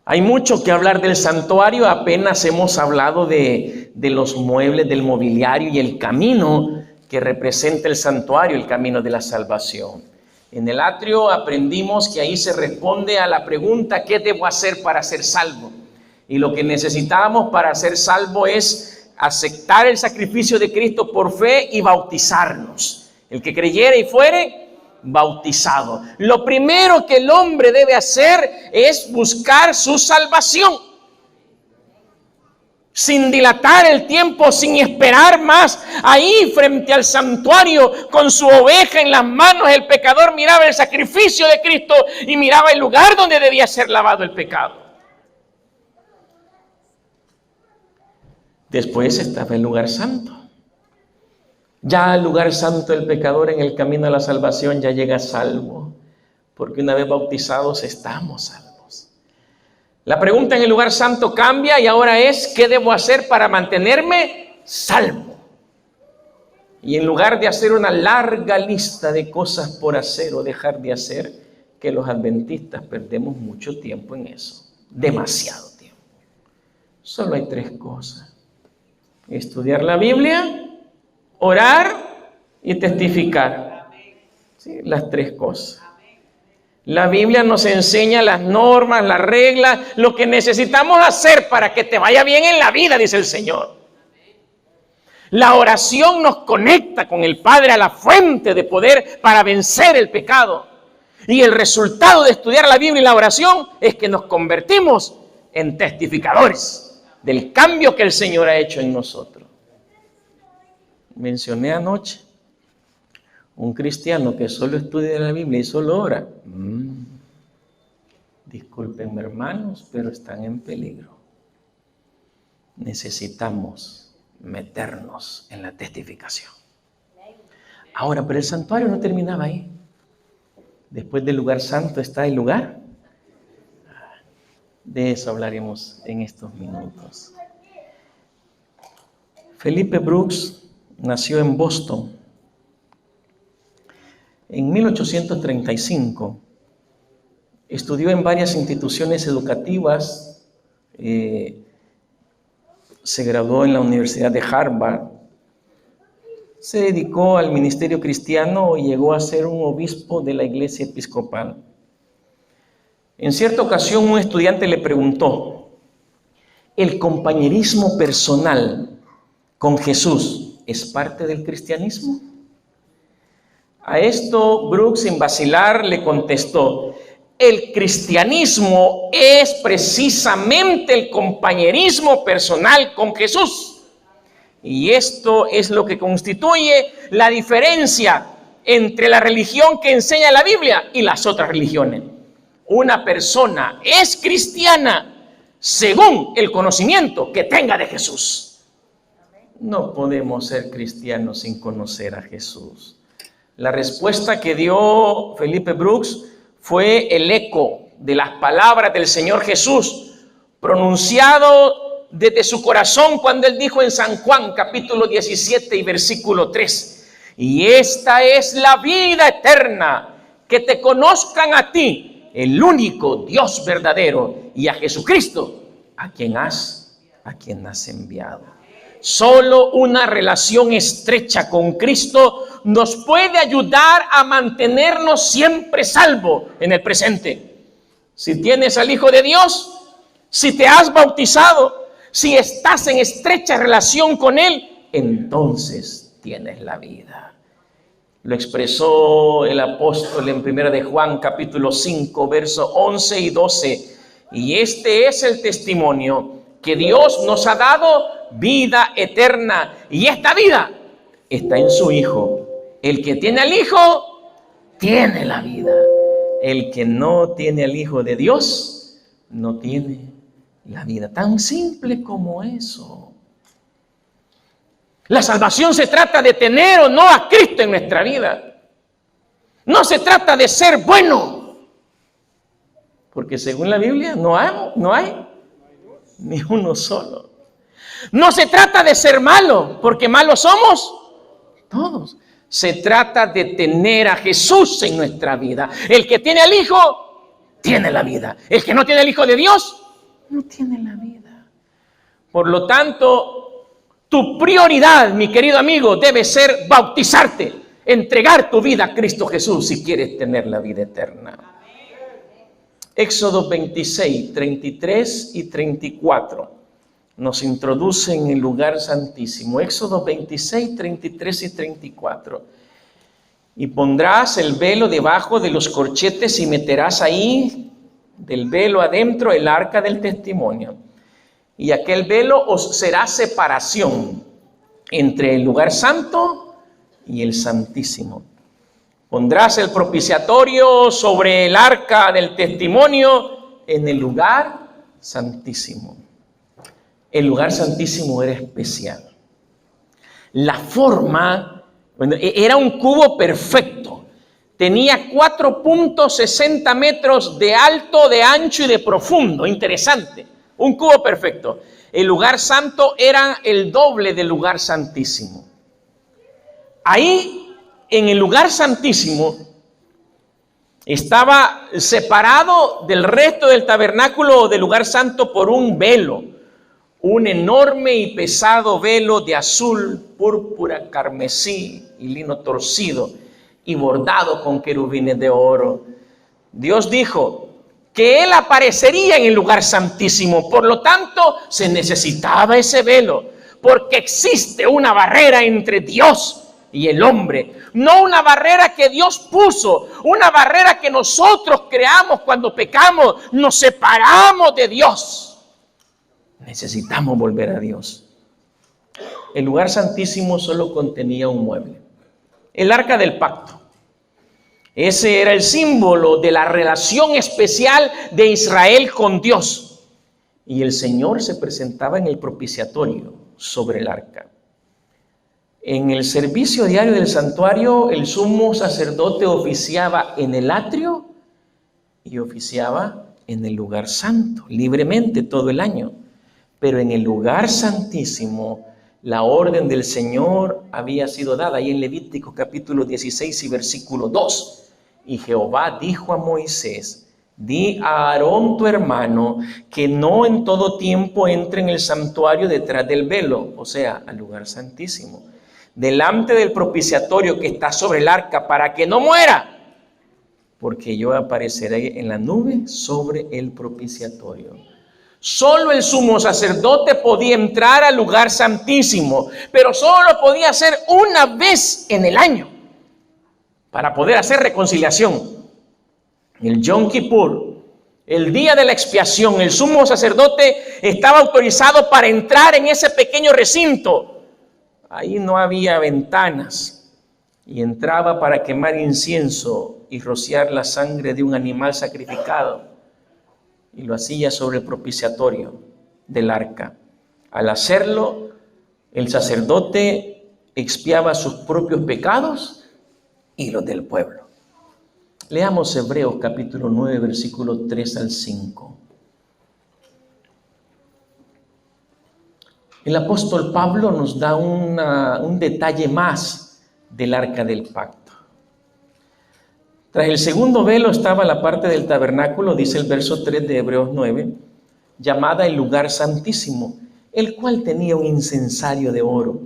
Hay mucho que hablar del santuario. Apenas hemos hablado de los muebles, del mobiliario y el camino que representa el santuario, el camino de la salvación. En el atrio aprendimos que ahí se responde a la pregunta: ¿qué debo hacer para ser salvo? Y lo que necesitamos para ser salvo es aceptar el sacrificio de Cristo por fe y bautizarnos. El que creyere y fuere bautizado. Lo primero que el hombre debe hacer es buscar su salvación. Sin dilatar el tiempo, sin esperar más. Ahí frente al santuario, con su oveja en las manos, el pecador miraba el sacrificio de Cristo y miraba el lugar donde debía ser lavado el pecado. Después estaba el lugar santo. Ya al lugar santo el pecador en el camino a la salvación ya llega salvo, porque una vez bautizados estamos salvos. La pregunta en el lugar santo cambia y ahora es: ¿qué debo hacer para mantenerme salvo? Y en lugar de hacer una larga lista de cosas por hacer o dejar de hacer, que los adventistas perdemos mucho tiempo en eso, demasiado tiempo. Solo hay 3 cosas: estudiar la Biblia, orar y testificar. Sí, las 3 cosas. La Biblia nos enseña las normas, las reglas, lo que necesitamos hacer para que te vaya bien en la vida, dice el Señor. La oración nos conecta con el Padre a la fuente de poder para vencer el pecado. Y el resultado de estudiar la Biblia y la oración es que nos convertimos en testificadores del cambio que el Señor ha hecho en nosotros. Mencioné anoche un cristiano que solo estudia la Biblia y solo ora. Discúlpenme, hermanos, pero están en peligro. Necesitamos meternos en la testificación. Ahora, pero el santuario no terminaba ahí. Después del lugar santo está el lugar. De eso hablaremos en estos minutos. Phillipe Brooks nació en Boston en 1835. Estudió en varias instituciones educativas. Se graduó en la Universidad de Harvard. Se dedicó al ministerio cristiano y llegó a ser un obispo de la iglesia episcopal. En cierta ocasión, un estudiante le preguntó: ¿el compañerismo personal con Jesús es parte del cristianismo? A esto Brooks, sin vacilar, le contestó: el cristianismo es precisamente el compañerismo personal con Jesús. Y esto es lo que constituye la diferencia entre la religión que enseña la Biblia y las otras religiones. Una persona es cristiana según el conocimiento que tenga de Jesús. No podemos ser cristianos sin conocer a Jesús. La respuesta que dio Phillipe Brooks fue el eco de las palabras del Señor Jesús, pronunciado desde su corazón cuando Él dijo en San Juan, capítulo 17 y versículo 3: y esta es la vida eterna, que te conozcan a ti, el único Dios verdadero, y a Jesucristo, a quien has enviado. Solo una relación estrecha con Cristo nos puede ayudar a mantenernos siempre salvos en el presente. Si tienes al Hijo de Dios, si te has bautizado, si estás en estrecha relación con Él, entonces tienes la vida. Lo expresó el apóstol en 1 de Juan, capítulo 5, versos 11 y 12. Y este es el testimonio, que Dios nos ha dado vida eterna, y esta vida está en su Hijo. El que tiene al Hijo, tiene la vida. El que no tiene al Hijo de Dios, no tiene la vida. Tan simple como eso. La salvación se trata de tener o no a Cristo en nuestra vida. No se trata de ser bueno, porque según la Biblia no hay ni uno solo. No se trata de ser malo, porque malos somos todos. Se trata de tener a Jesús en nuestra vida. El que tiene al Hijo, tiene la vida. El que no tiene al Hijo de Dios, no tiene la vida. Por lo tanto, tu prioridad, mi querido amigo, debe ser bautizarte, entregar tu vida a Cristo Jesús si quieres tener la vida eterna. Éxodo 26, 33 y 34 nos introduce en el lugar santísimo. Éxodo 26, 33 y 34. Y pondrás el velo debajo de los corchetes y meterás ahí del velo adentro el arca del testimonio. Y aquel velo os será separación entre el lugar santo y el santísimo. Pondrás el propiciatorio sobre el arca del testimonio en el lugar santísimo. El lugar santísimo era especial. La forma, bueno, era un cubo perfecto. Tenía 4.60 metros de alto, de ancho y de profundo. Interesante. Un cubo perfecto. El lugar santo era el doble del lugar santísimo. Ahí, en el lugar santísimo, estaba separado del resto del tabernáculo o del lugar santo por un velo. Un enorme y pesado velo de azul, púrpura, carmesí y lino torcido y bordado con querubines de oro. Dios dijo que Él aparecería en el lugar santísimo. Por lo tanto, se necesitaba ese velo, porque existe una barrera entre Dios y el hombre. No una barrera que Dios puso, una barrera que nosotros creamos cuando pecamos. Nos separamos de Dios. Necesitamos volver a Dios. El lugar santísimo solo contenía un mueble, el arca del pacto. Ese era el símbolo de la relación especial de Israel con Dios. Y el Señor se presentaba en el propiciatorio sobre el arca. En el servicio diario del santuario, el sumo sacerdote oficiaba en el atrio y oficiaba en el lugar santo, libremente todo el año. Pero en el lugar santísimo, la orden del Señor había sido dada. Ahí en Levítico capítulo 16 y versículo 2. Y Jehová dijo a Moisés: di a Aarón tu hermano que no en todo tiempo entre en el santuario detrás del velo, o sea, al lugar santísimo, delante del propiciatorio que está sobre el arca, para que no muera, porque yo apareceré en la nube sobre el propiciatorio. Solo el sumo sacerdote podía entrar al lugar santísimo, pero solo lo podía hacer una vez en el año para poder hacer reconciliación. El Yom Kippur, el día de la expiación, el sumo sacerdote estaba autorizado para entrar en ese pequeño recinto. Ahí no había ventanas y entraba para quemar incienso y rociar la sangre de un animal sacrificado. Y lo hacía sobre el propiciatorio del arca. Al hacerlo, el sacerdote expiaba sus propios pecados y los del pueblo. Leamos Hebreos capítulo 9, versículos 3 al 5. El apóstol Pablo nos da un detalle más del arca del pacto. Tras el segundo velo estaba la parte del tabernáculo, dice el verso 3 de Hebreos 9, llamada el lugar santísimo, el cual tenía un incensario de oro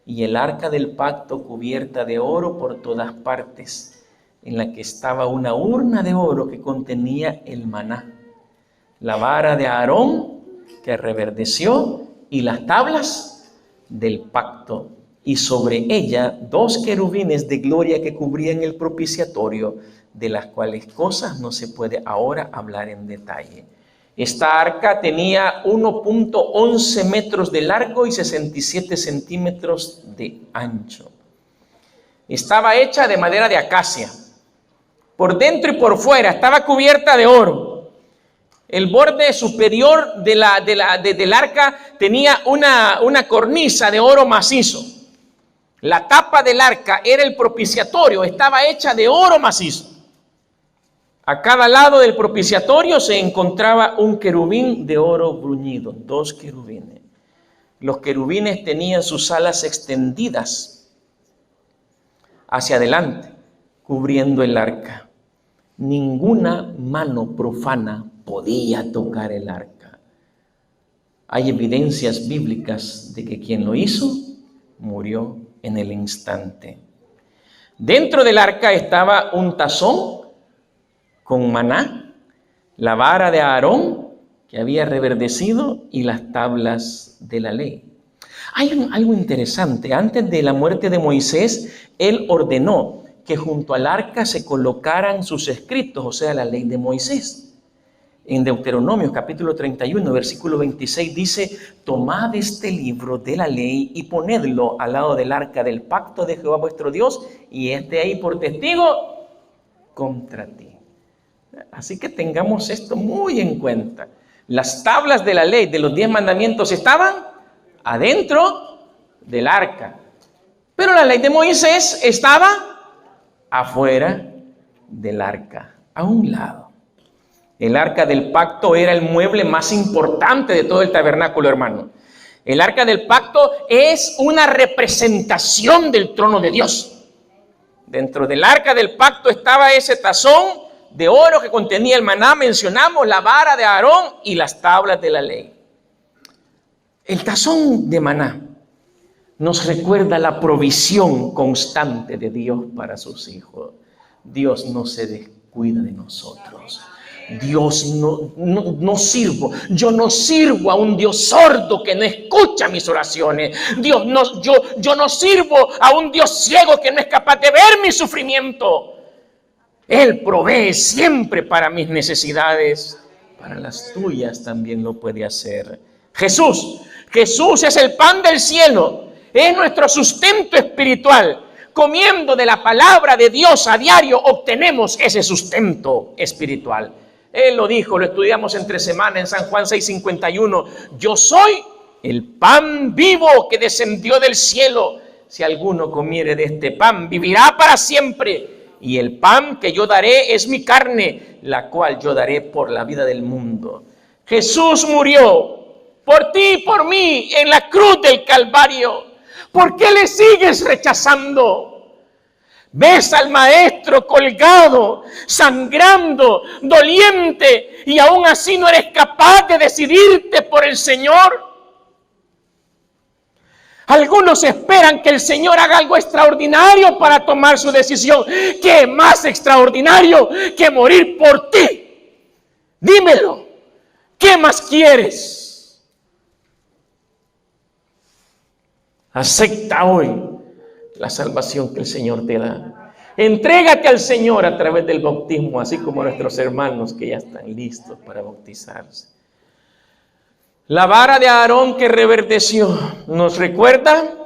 y el arca del pacto cubierta de oro por todas partes, en la que estaba una urna de oro que contenía el maná, la vara de Aarón que reverdeció y las tablas del pacto, y sobre ella 2 querubines de gloria que cubrían el propiciatorio, de las cuales cosas no se puede ahora hablar en detalle. Esta arca tenía 1.11 metros de largo y 67 centímetros de ancho. Estaba hecha de madera de acacia. Por dentro y por fuera estaba cubierta de oro. El borde superior del arca tenía una cornisa de oro macizo. La tapa del arca era el propiciatorio, estaba hecha de oro macizo. A cada lado del propiciatorio se encontraba un querubín de oro bruñido, 2 querubines. Los querubines tenían sus alas extendidas hacia adelante, cubriendo el arca. Ninguna mano profana podía tocar el arca. Hay evidencias bíblicas de que quien lo hizo murió en el instante. Dentro del arca estaba un tazón con maná, la vara de Aarón que había reverdecido y las tablas de la ley. Hay algo interesante. Antes de la muerte de Moisés, él ordenó que junto al arca se colocaran sus escritos, o sea, la ley de Moisés. En Deuteronomio capítulo 31, versículo 26 dice: tomad este libro de la ley y ponedlo al lado del arca del pacto de Jehová vuestro Dios, y esté ahí por testigo contra ti. Así que tengamos esto muy en cuenta. Las tablas de la ley de los 10 mandamientos estaban adentro del arca, pero la ley de Moisés estaba afuera del arca, a un lado. El arca del pacto era el mueble más importante de todo el tabernáculo, hermano. El arca del pacto es una representación del trono de Dios. Dentro del arca del pacto estaba ese tazón de oro que contenía el maná, mencionamos, la vara de Aarón y las tablas de la ley. El tazón de maná nos recuerda la provisión constante de Dios para sus hijos. Dios no se descuida de nosotros. Dios no sirvo. Yo no sirvo a un Dios sordo que no escucha mis oraciones. Yo no sirvo a un Dios ciego que no es capaz de ver mi sufrimiento. Él provee siempre para mis necesidades. Para las tuyas también lo puede hacer. Jesús es el pan del cielo. Es nuestro sustento espiritual. Comiendo de la palabra de Dios a diario obtenemos ese sustento espiritual. Él lo dijo, lo estudiamos entre semana en San Juan 6:51. Yo soy el pan vivo que descendió del cielo. Si alguno comiere de este pan, vivirá para siempre. Y el pan que yo daré es mi carne, la cual yo daré por la vida del mundo. Jesús murió por ti y por mí en la cruz del Calvario. ¿Por qué le sigues rechazando? Ves al maestro colgado, sangrando, doliente, y aún así no eres capaz de decidirte por el Señor. Algunos esperan que el Señor haga algo extraordinario para tomar su decisión. ¿Qué más extraordinario que morir por ti? Dímelo. ¿Qué más quieres? Acepta hoy la salvación que el Señor te da. Entrégate al Señor a través del bautismo, así como nuestros hermanos que ya están listos para bautizarse. La vara de Aarón que reverdeció nos recuerda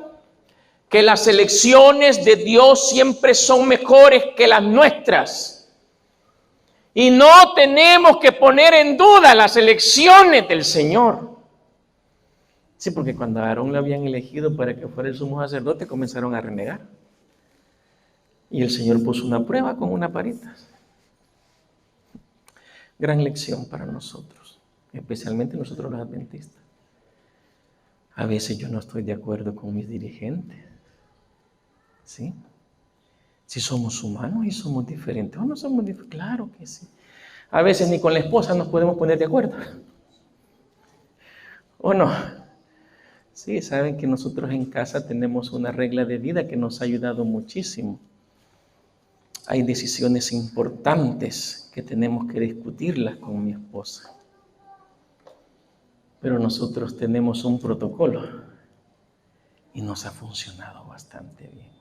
que las elecciones de Dios siempre son mejores que las nuestras. Y no tenemos que poner en duda las elecciones del Señor. Sí, porque cuando a Aarón lo habían elegido para que fuera el sumo sacerdote, comenzaron a renegar. Y el Señor puso una prueba con unas varitas. Gran lección para nosotros, especialmente nosotros los adventistas. A veces yo no estoy de acuerdo con mis dirigentes. ¿Sí? Si somos humanos y somos diferentes, ¿o no somos diferentes? Claro que sí. A veces ni con la esposa nos podemos poner de acuerdo. ¿O no? Sí, saben que nosotros en casa tenemos una regla de vida que nos ha ayudado muchísimo. Hay decisiones importantes que tenemos que discutirlas con mi esposa. Pero nosotros tenemos un protocolo y nos ha funcionado bastante bien.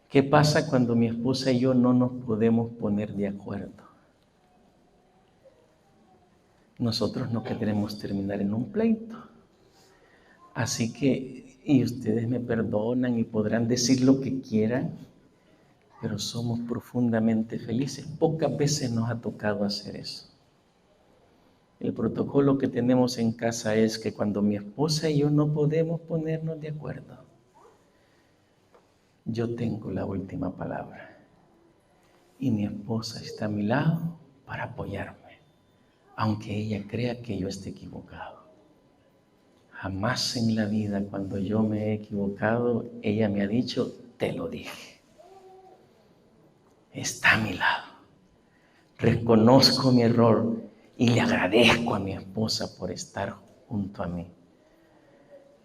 ¿Qué pasa cuando mi esposa y yo no nos podemos poner de acuerdo? Nosotros no queremos terminar en un pleito. Así que, y ustedes me perdonan y podrán decir lo que quieran, pero somos profundamente felices. Pocas veces nos ha tocado hacer eso. El protocolo que tenemos en casa es que cuando mi esposa y yo no podemos ponernos de acuerdo, yo tengo la última palabra. Y mi esposa está a mi lado para apoyarme, aunque ella crea que yo esté equivocado. Jamás en la vida, cuando yo me he equivocado, ella me ha dicho, te lo dije. Está a mi lado. Reconozco mi error y le agradezco a mi esposa por estar junto a mí.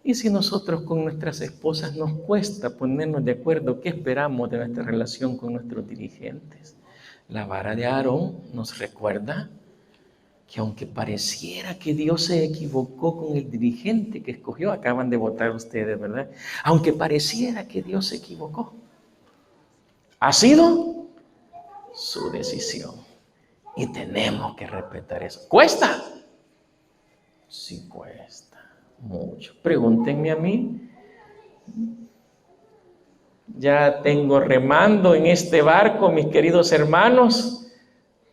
Y si nosotros con nuestras esposas nos cuesta ponernos de acuerdo, ¿qué esperamos de nuestra relación con nuestros dirigentes? La vara de Aarón nos recuerda que aunque pareciera que Dios se equivocó con el dirigente que escogió, acaban de votar ustedes, ¿verdad? Aunque pareciera que Dios se equivocó, ha sido su decisión y tenemos que respetar eso. ¿Cuesta? Sí cuesta mucho. Pregúntenme a mí. Ya tengo remando en este barco, mis queridos hermanos,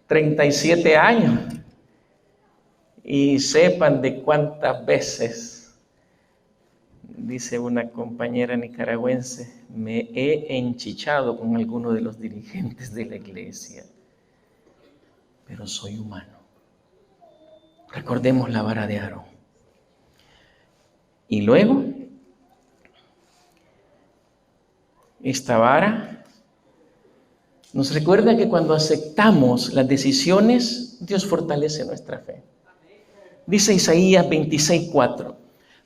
37 años. Y sepan de cuántas veces, dice una compañera nicaragüense, me he enchichado con alguno de los dirigentes de la iglesia. Pero soy humano. Recordemos la vara de Aarón. Y luego, esta vara nos recuerda que cuando aceptamos las decisiones, Dios fortalece nuestra fe. Dice Isaías 26:4,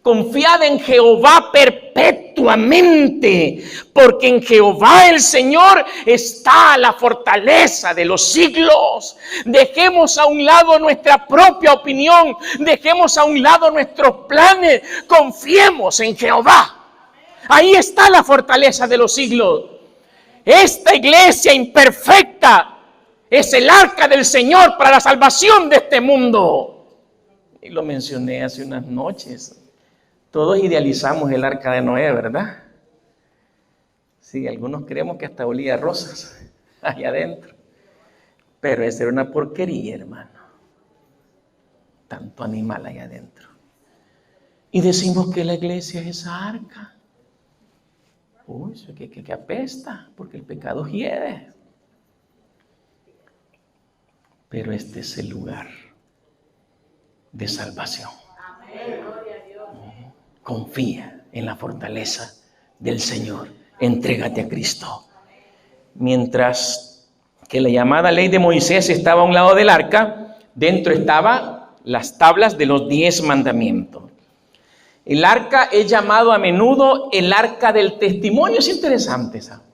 confiad en Jehová perpetuamente, porque en Jehová el Señor está la fortaleza de los siglos. Dejemos a un lado nuestra propia opinión, dejemos a un lado nuestros planes, confiemos en Jehová. Ahí está la fortaleza de los siglos. Esta iglesia imperfecta es el arca del Señor para la salvación de este mundo. Y lo mencioné hace unas noches. Todos idealizamos el arca de Noé, ¿verdad? Sí, algunos creemos que hasta olía a rosas allá adentro. Pero esa era una porquería, hermano. Tanto animal allá adentro. Y decimos que la iglesia es esa arca. Uy, eso que apesta, porque el pecado hiede. Pero este es el lugar de salvación. Confía en la fortaleza del Señor. Entrégate a Cristo. Mientras que la llamada ley de Moisés estaba a un lado del arca, dentro estaban las tablas de los 10 mandamientos. El arca es llamado a menudo el arca del testimonio. Es interesante, ¿sabes?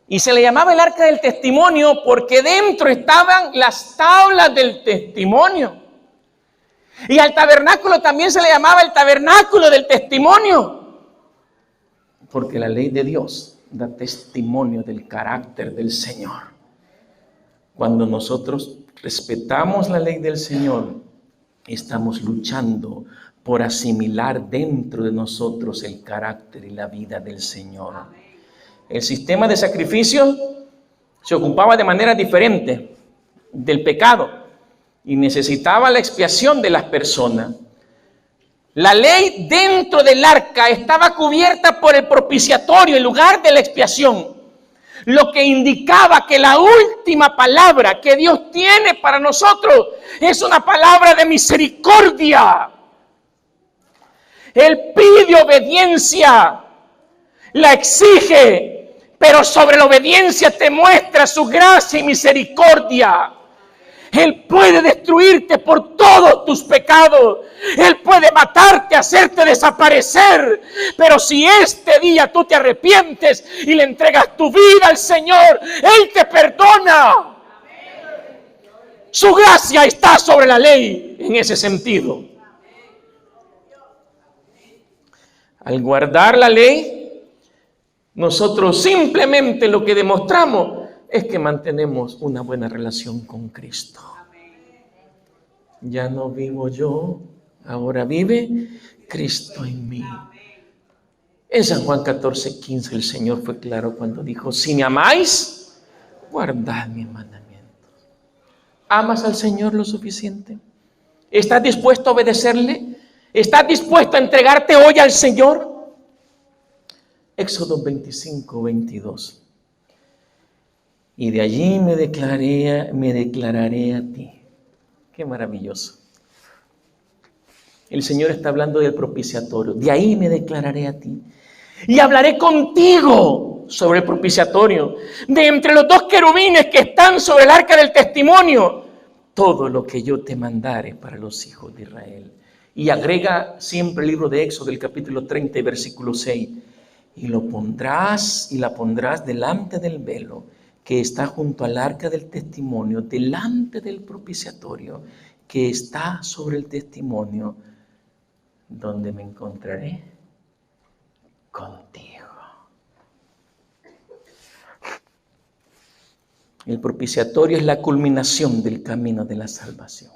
Y se le llamaba el arca del testimonio porque dentro estaban las tablas del testimonio. Y al tabernáculo también se le llamaba el tabernáculo del testimonio. Porque la ley de Dios da testimonio del carácter del Señor. Cuando nosotros respetamos la ley del Señor, estamos luchando por asimilar dentro de nosotros el carácter y la vida del Señor. El sistema de sacrificio se ocupaba de manera diferente del pecado y necesitaba la expiación de las personas. La ley dentro del arca estaba cubierta por el propiciatorio, el lugar de la expiación, lo que indicaba que la última palabra que Dios tiene para nosotros es una palabra de misericordia. Él pide obediencia, la exige, pero sobre la obediencia te muestra su gracia y misericordia. Él puede destruirte por todos tus pecados. Él puede matarte, hacerte desaparecer. Pero si este día tú te arrepientes y le entregas tu vida al Señor, Él te perdona. Su gracia está sobre la ley en ese sentido. Al guardar la ley, nosotros simplemente lo que demostramos es que mantenemos una buena relación con Cristo. Ya no vivo yo, ahora vive Cristo en mí. En San Juan 14:15 el Señor fue claro cuando dijo: si me amáis, guardad mis mandamientos. ¿Amas al Señor lo suficiente? ¿Estás dispuesto a obedecerle? ¿Estás dispuesto a entregarte hoy al Señor? Éxodo 25:22. Y de allí me declararé a ti. Qué maravilloso. El Señor está hablando del propiciatorio. De ahí me declararé a ti. Y hablaré contigo sobre el propiciatorio. De entre los 2 querubines que están sobre el arca del testimonio, todo lo que yo te mandare para los hijos de Israel. Y agrega siempre el libro de Éxodo, el capítulo 30, versículo 6. Y lo pondrás y la pondrás delante del velo que está junto al arca del testimonio, delante del propiciatorio que está sobre el testimonio, donde me encontraré contigo. El propiciatorio es la culminación del camino de la salvación.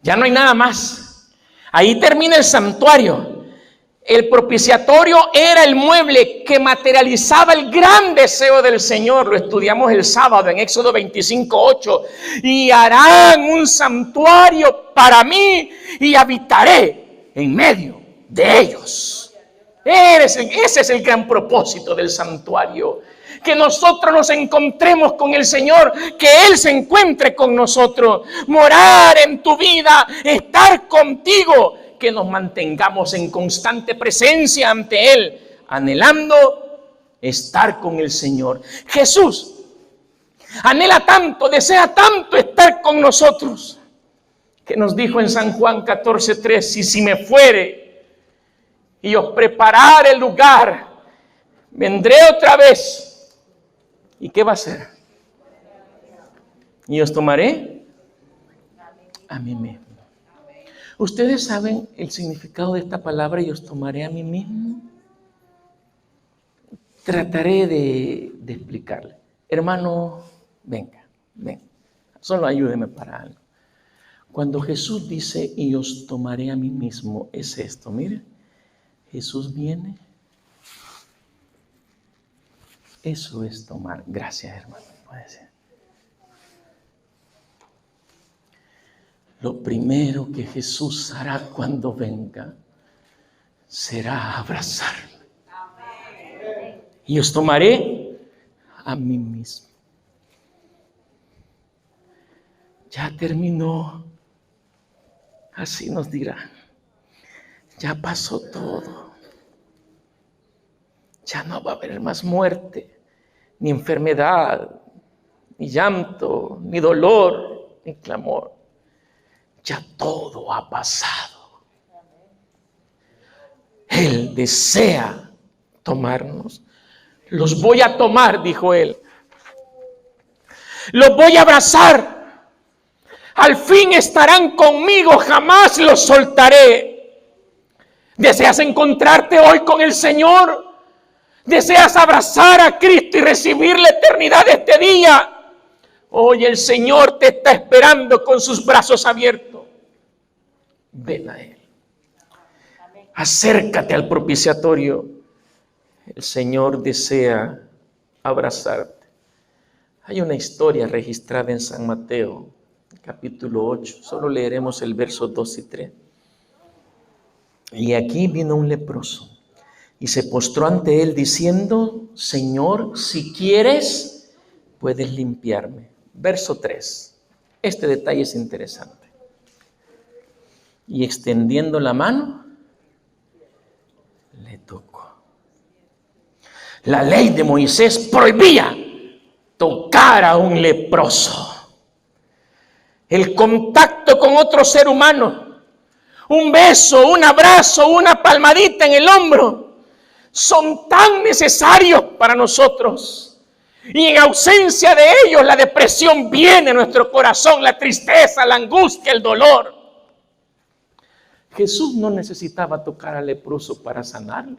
Ya no hay nada más. Ahí termina el santuario. El propiciatorio era el mueble que materializaba el gran deseo del Señor. Lo estudiamos el sábado en Éxodo 25:8. Y harán un santuario para mí y habitaré en medio de ellos. Ese es el gran propósito del santuario. Que nosotros nos encontremos con el Señor, que Él se encuentre con nosotros, morar en tu vida, estar contigo, que nos mantengamos en constante presencia ante Él, anhelando estar con el Señor. Jesús anhela tanto, desea tanto estar con nosotros, que nos dijo en San Juan 14:3, y si me fuere y os preparare el lugar, vendré otra vez. ¿Y qué va a hacer? Y os tomaré a mí mismo. ¿Ustedes saben el significado de esta palabra, y os tomaré a mí mismo? Trataré de explicarle. Hermano, venga. Solo ayúdeme para algo. Cuando Jesús dice, y os tomaré a mí mismo, es esto. Mire, Jesús viene. Eso es tomar. Gracias, hermano. Puede ser. Lo primero que Jesús hará cuando venga será abrazarme. Y os tomaré a mí mismo. Ya terminó. Así nos dirá. Ya pasó todo. Ya no va a haber más muerte, ni enfermedad, ni llanto, ni dolor, ni clamor. Ya todo ha pasado. Él desea tomarnos. Los voy a tomar, dijo Él. Los voy a abrazar. Al fin estarán conmigo, jamás los soltaré. ¿Deseas encontrarte hoy con el Señor? ¿Deseas abrazar a Cristo y recibir la eternidad de este día? Hoy el Señor te está esperando con sus brazos abiertos. Ven a Él. Acércate al propiciatorio. El Señor desea abrazarte. Hay una historia registrada en San Mateo, capítulo 8. Solo leeremos el verso 2 y 3. Y aquí vino un leproso y se postró ante él diciendo, Señor, si quieres, puedes limpiarme. Verso 3. Este detalle es interesante. Y extendiendo la mano, le tocó. La ley de Moisés prohibía tocar a un leproso. El contacto con otro ser humano, un beso, un abrazo, una palmadita en el hombro, son tan necesarios para nosotros. Y en ausencia de ellos, la depresión viene a nuestro corazón, la tristeza, la angustia, el dolor. Jesús no necesitaba tocar al leproso para sanarlo.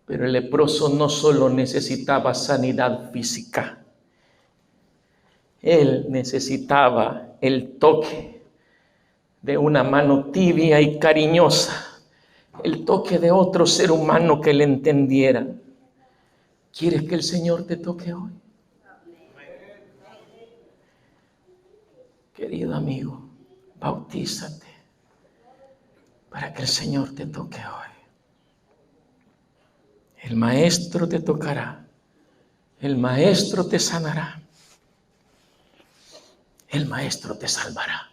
Pero el leproso no solo necesitaba sanidad física. Él necesitaba el toque de una mano tibia y cariñosa. El toque de otro ser humano que le entendiera. ¿Quieres que el Señor te toque hoy? Querido amigo, bautízate para que el Señor te toque hoy. El Maestro te tocará. El Maestro te sanará. El Maestro te salvará.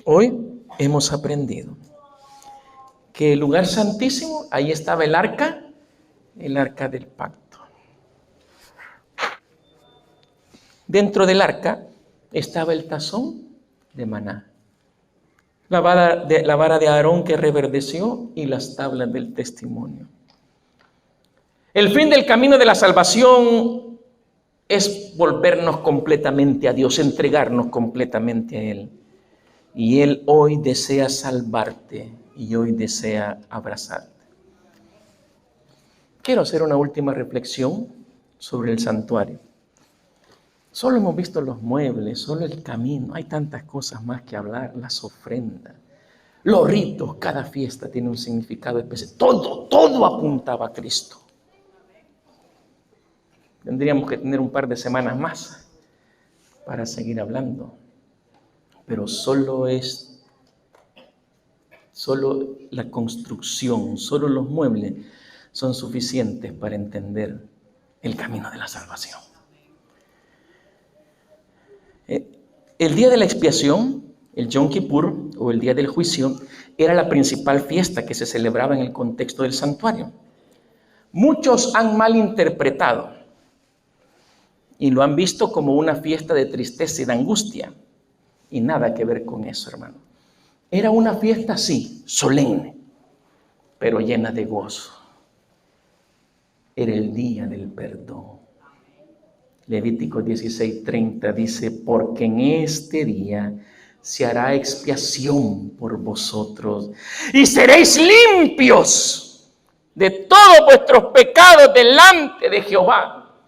Hoy hemos aprendido que el lugar santísimo, ahí estaba el arca del pacto. Dentro del arca estaba el tazón de maná, la vara de Aarón que reverdeció y las tablas del testimonio. El fin del camino de la salvación es volvernos completamente a Dios, entregarnos completamente a Él. Y Él hoy desea salvarte y hoy desea abrazarte. Quiero hacer una última reflexión sobre el santuario. Solo hemos visto los muebles, solo el camino. Hay tantas cosas más que hablar, las ofrendas, los ritos. Cada fiesta tiene un significado especial. Todo apuntaba a Cristo. Tendríamos que tener un par de semanas más para seguir hablando. Pero solo la construcción, solo los muebles son suficientes para entender el camino de la salvación. El día de la expiación, el Yom Kippur o el día del juicio, era la principal fiesta que se celebraba en el contexto del santuario. Muchos han malinterpretado y lo han visto como una fiesta de tristeza y de angustia. Y nada que ver con eso, hermano. Era una fiesta, sí, solemne, pero llena de gozo. Era el día del perdón. Levítico 16:30 dice, porque en este día se hará expiación por vosotros y seréis limpios de todos vuestros pecados delante de Jehová.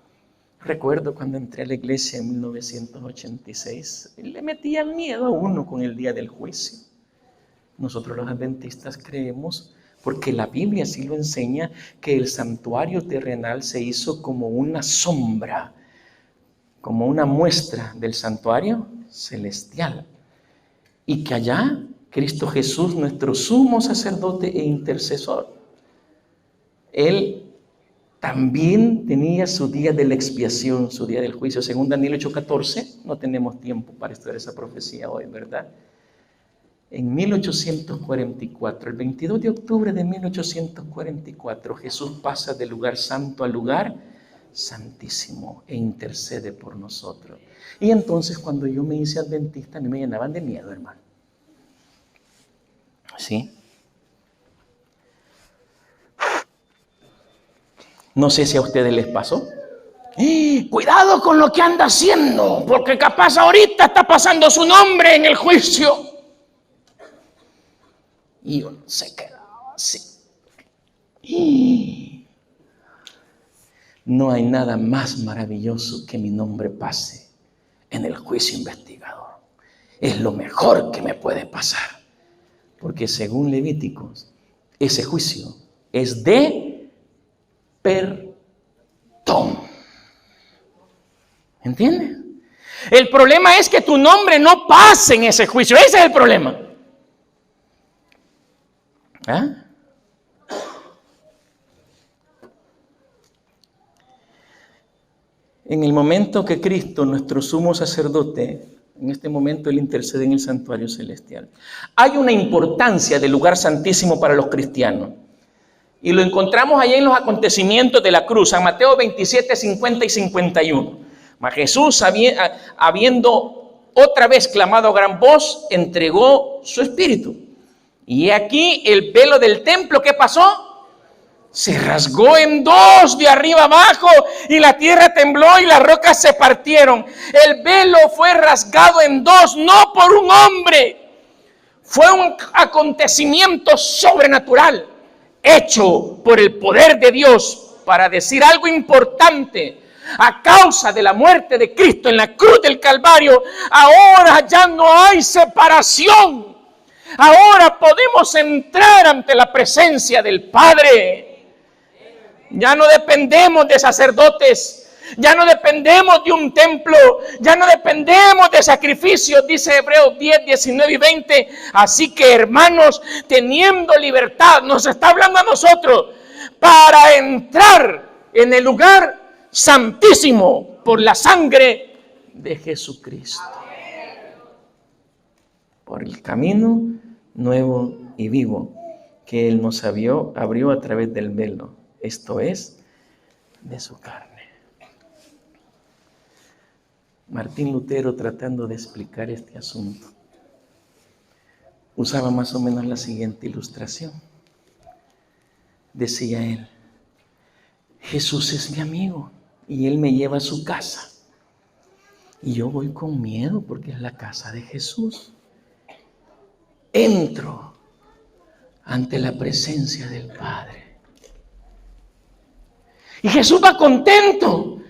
Recuerdo cuando entré a la iglesia en 1986, le metían miedo a uno con el día del juicio. Nosotros los adventistas creemos, porque la Biblia sí lo enseña, que el santuario terrenal se hizo como una sombra, como una muestra del santuario celestial. Y que allá Cristo Jesús, nuestro sumo sacerdote e intercesor, Él también tenía su día de la expiación, su día del juicio. Según Daniel 8:14, no tenemos tiempo para estudiar esa profecía hoy, ¿verdad? En 1844, el 22 de octubre de 1844, Jesús pasa del lugar santo al lugar santísimo e intercede por nosotros. Y entonces cuando yo me hice adventista, a mí me llenaban de miedo, hermano. ¿Sí? No sé si a ustedes les pasó. Cuidado con lo que anda haciendo, porque capaz ahorita está pasando su nombre en el juicio. Y uno se quedaba así. No hay nada más maravilloso que mi nombre pase en el juicio investigador. Es lo mejor que me puede pasar. Porque según Levíticos, ese juicio es de perdón. ¿Entiendes? El problema es que tu nombre no pase en ese juicio. Ese es el problema. ¿Ah? En el momento que Cristo, nuestro sumo sacerdote, en este momento Él intercede en el santuario celestial, hay una importancia del lugar santísimo para los cristianos. Y lo encontramos allá en los acontecimientos de la cruz, San Mateo 27, 50 y 51. Mas Jesús, habiendo otra vez clamado a gran voz, entregó su espíritu. Y aquí el velo del templo, ¿qué pasó? Se rasgó en dos de arriba abajo y la tierra tembló y las rocas se partieron. El velo fue rasgado en dos, no por un hombre. Fue un acontecimiento sobrenatural hecho por el poder de Dios para decir algo importante. A causa de la muerte de Cristo en la cruz del Calvario, ahora ya no hay separación. Ahora podemos entrar ante la presencia del Padre. Ya no dependemos de sacerdotes, ya no dependemos de un templo, ya no dependemos de sacrificios, dice Hebreos 10, 19 y 20. Así que, hermanos, teniendo libertad, nos está hablando a nosotros para entrar en el lugar santísimo por la sangre de Jesucristo. Por el camino nuevo y vivo que Él nos abrió a través del velo. Esto es, de su carne. Martín Lutero, tratando de explicar este asunto, usaba más o menos la siguiente ilustración. Decía él: Jesús es mi amigo y Él me lleva a su casa. Y yo voy con miedo porque es la casa de Jesús. Entro ante la presencia del Padre. Y Jesús va contento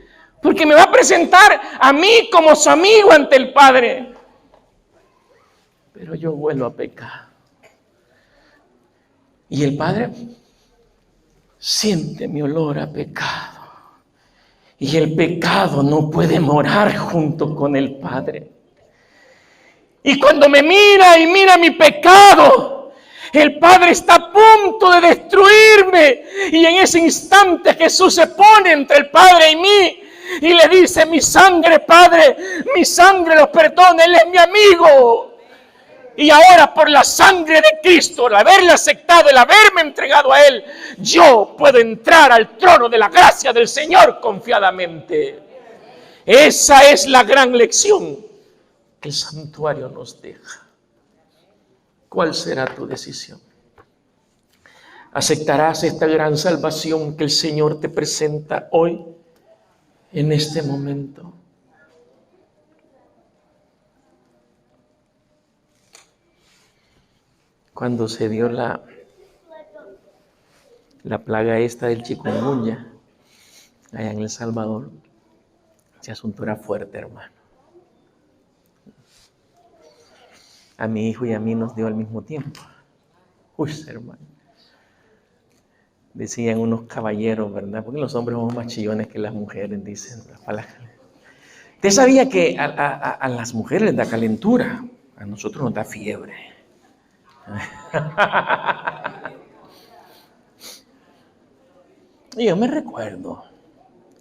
porque me va a presentar a mí como su amigo ante el Padre. Pero yo vuelvo a pecar. Y el Padre siente mi olor a pecado. Y el pecado no puede morar junto con el Padre. Y cuando me mira y mira mi pecado, el Padre está a punto de destruirme. Y en ese instante Jesús se pone entre el Padre y mí y le dice: mi sangre, Padre, mi sangre los perdona, Él es mi amigo. Y ahora, por la sangre de Cristo, el haberle aceptado, el haberme entregado a Él, yo puedo entrar al trono de la gracia del Señor confiadamente. Esa es la gran lección que el santuario nos deja. ¿Cuál será tu decisión? ¿Aceptarás esta gran salvación que el Señor te presenta hoy, en este momento? Cuando se dio la plaga esta del chikungunya allá en El Salvador, ese asunto era fuerte, hermano. A mi hijo y a mí nos dio al mismo tiempo. Uy, hermano. Decían unos caballeros, ¿verdad? Porque los hombres somos más chillones que las mujeres, dicen las palabras. ¿Usted sabía que a las mujeres les da calentura? A nosotros nos da fiebre. Y yo me recuerdo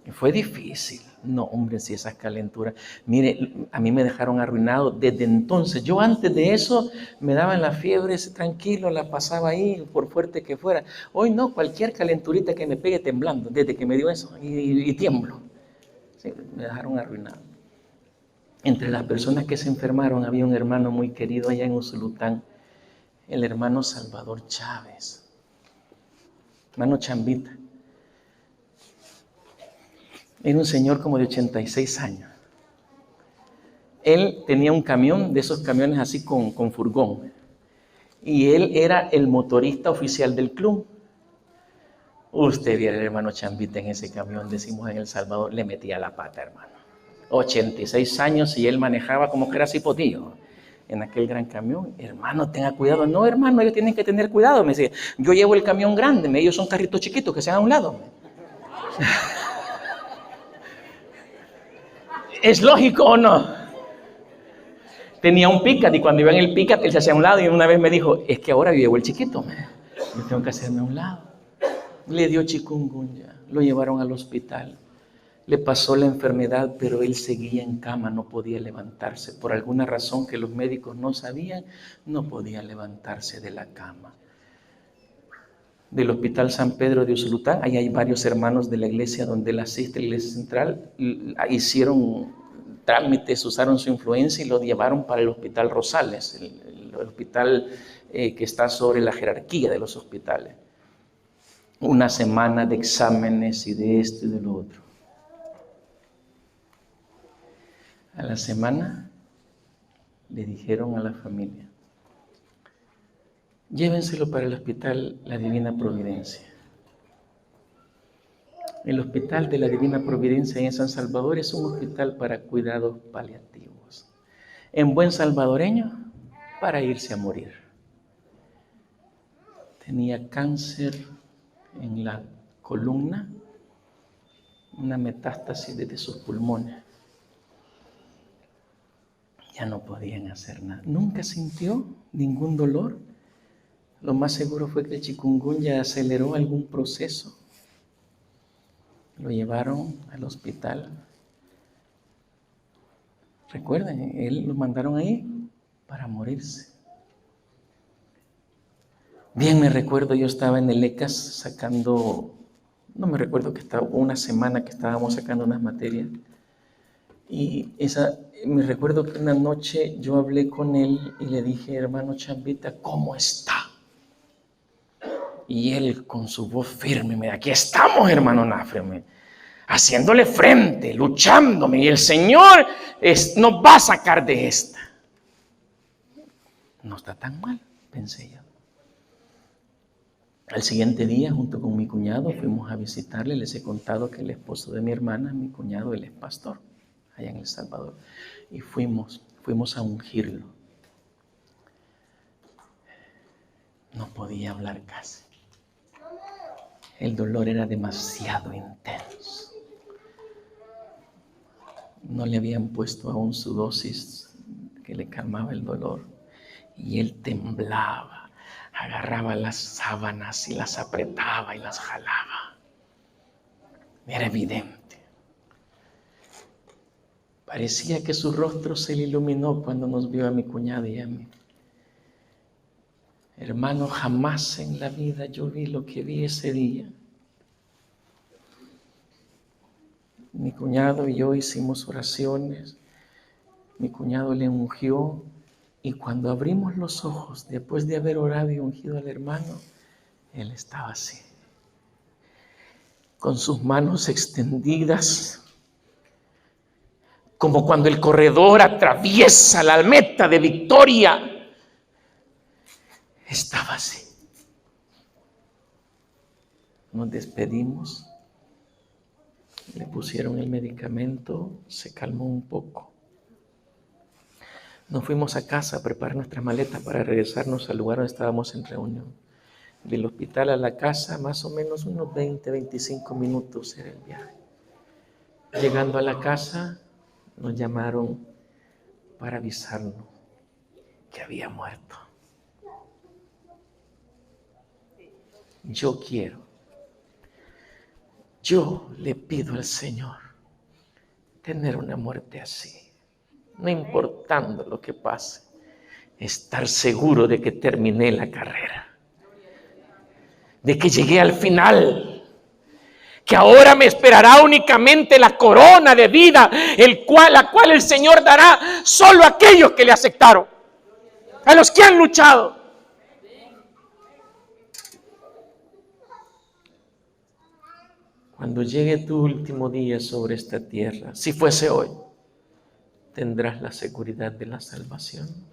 que fue difícil. No, hombre, si esas calenturas. Mire, a mí me dejaron arruinado desde entonces. Yo antes de eso me daban la fiebre tranquilo, la pasaba ahí, por fuerte que fuera. Hoy no, cualquier calenturita que me pegue temblando, desde que me dio eso, y tiemblo. Sí, me dejaron arruinado. Entre las personas que se enfermaron había un hermano muy querido allá en Usulután, el hermano Salvador Chávez, hermano Chambita. Era un señor como de 86 años. Él tenía un camión, de esos camiones así con furgón. Y él era el motorista oficial del club. Usted viera el hermano Chambita en ese camión, decimos en El Salvador, le metía la pata, hermano. 86 años y él manejaba como que era cipotillo en aquel gran camión. Hermano, tenga cuidado. No, hermano, ellos tienen que tener cuidado. Me decía, yo llevo el camión grande, ellos son carritos chiquitos que se hagan a un lado. ¿Es lógico o no? Tenía un Picat y cuando iba en el Picat él se hacía a un lado y una vez me dijo, es que ahora yo llevo el chiquito, yo tengo que hacerme a un lado. Le dio chikungunya, lo llevaron al hospital, le pasó la enfermedad, pero él seguía en cama, no podía levantarse. Por alguna razón que los médicos no sabían, no podía levantarse de la cama. Del Hospital San Pedro de Usulután, ahí hay varios hermanos de la iglesia donde él asiste, la iglesia central, hicieron trámites, usaron su influencia y lo llevaron para el Hospital Rosales, el hospital que está sobre la jerarquía de los hospitales. Una semana de exámenes y de esto y de lo otro. A la semana le dijeron a la familia, llévenselo para el Hospital La Divina Providencia. El Hospital de la Divina Providencia en San Salvador es un hospital para cuidados paliativos. En buen salvadoreño, para irse a morir. Tenía cáncer en la columna, una metástasis desde sus pulmones. Ya no podían hacer nada. Nunca sintió ningún dolor. Lo más seguro fue que el chikungunya aceleró algún proceso. Lo llevaron al hospital. Recuerden, él lo mandaron ahí para morirse. Bien me recuerdo, yo estaba en el ECAS sacando, no me recuerdo que estaba una semana que estábamos sacando unas materias. Me recuerdo que una noche yo hablé con él y le dije, hermano Chambita, ¿cómo está? Y él con su voz firme me dijo, aquí estamos, hermano Nafre, haciéndole frente, luchándome, y el Señor nos va a sacar de esta. No está tan mal, pensé yo. Al siguiente día, junto con mi cuñado, fuimos a visitarle. Les he contado que el esposo de mi hermana, mi cuñado, él es pastor allá en El Salvador. Y fuimos a ungirlo. No podía hablar casi. El dolor era demasiado intenso. No le habían puesto aún su dosis que le calmaba el dolor. Y él temblaba, agarraba las sábanas y las apretaba y las jalaba. Era evidente. Parecía que su rostro se le iluminó cuando nos vio a mi cuñada y a mí. Hermano, jamás en la vida yo vi lo que vi ese día. Mi cuñado y yo hicimos oraciones. Mi cuñado le ungió. Y cuando abrimos los ojos, después de haber orado y ungido al hermano, él estaba así, con sus manos extendidas, como cuando el corredor atraviesa la meta de victoria. Estaba así. Nos despedimos, le pusieron el medicamento, se calmó un poco. Nos fuimos a casa a preparar nuestras maletas para regresarnos al lugar donde estábamos en reunión. Del hospital a la casa, más o menos unos 20-25 minutos era el viaje. Llegando a la casa, nos llamaron para avisarnos que había muerto. Yo le pido al Señor tener una muerte así, no importando lo que pase, estar seguro de que terminé la carrera, de que llegué al final, que ahora me esperará únicamente la corona de vida, la cual el Señor dará solo a aquellos que le aceptaron, a los que han luchado. Cuando llegue tu último día sobre esta tierra, si fuese hoy, tendrás la seguridad de la salvación.